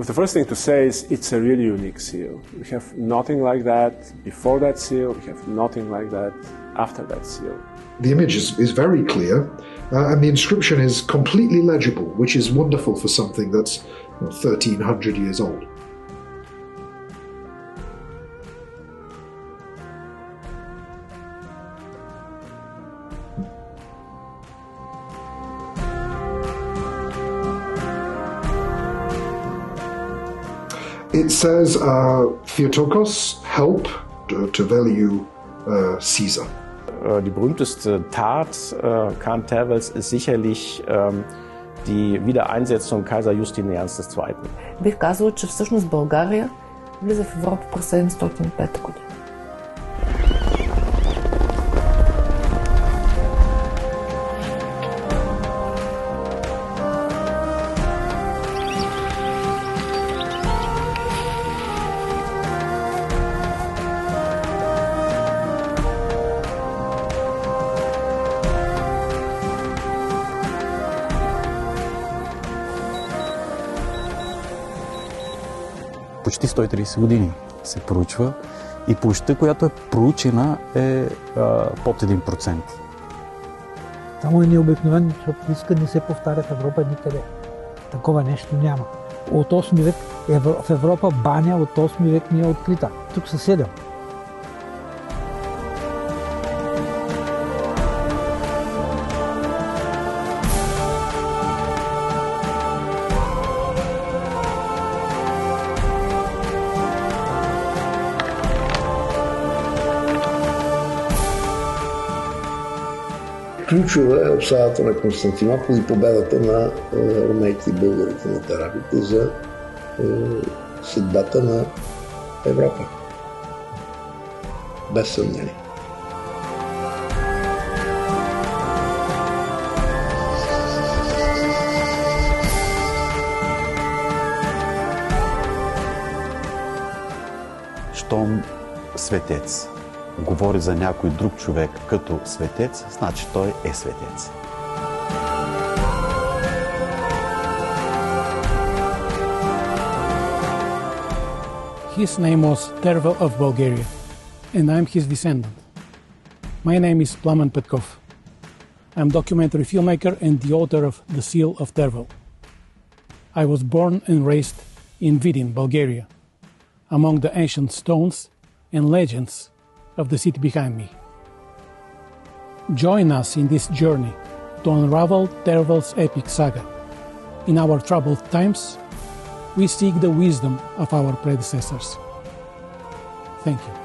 But the first thing to say is it's a really unique seal. We have nothing like that before that seal, we have nothing like that after that seal. The image is very clear, and the inscription is completely legible, which is wonderful for something that's 1,300 years old. It says, Theotokos, help to value Caesar. Die berühmteste Tat Khan Tervels ist sicherlich die Wiedereinsetzung Kaiser Justinians II. Бих казала, че всъщност България влиза в Европа през 705 година. Почти 130 години се проучва и площта, която е проучена, е под 1%. Само е необикновено, защото иска не се повтаря в Европа никъде. Такова нещо няма. От 8 век в Европа баня от 8 век не е открита. Тук са 7. Ключова е обсадата на Константинопол и победата на ромейците и българите на арабите за съдбата на Европа. Без съмнение. Щом светец говори за някой друг човек като светец, значи той е светец. His name was Tervel of Bulgaria, and I'm his descendant. My name is Plamen Petkov. I'm a documentary filmmaker and the author of The Seal of Tervel. I was born and raised in Vidin, Bulgaria, among the ancient stones and legends of the city behind me. Join us in this journey to unravel Tervel's epic saga. In our troubled times, we seek the wisdom of our predecessors. Thank you.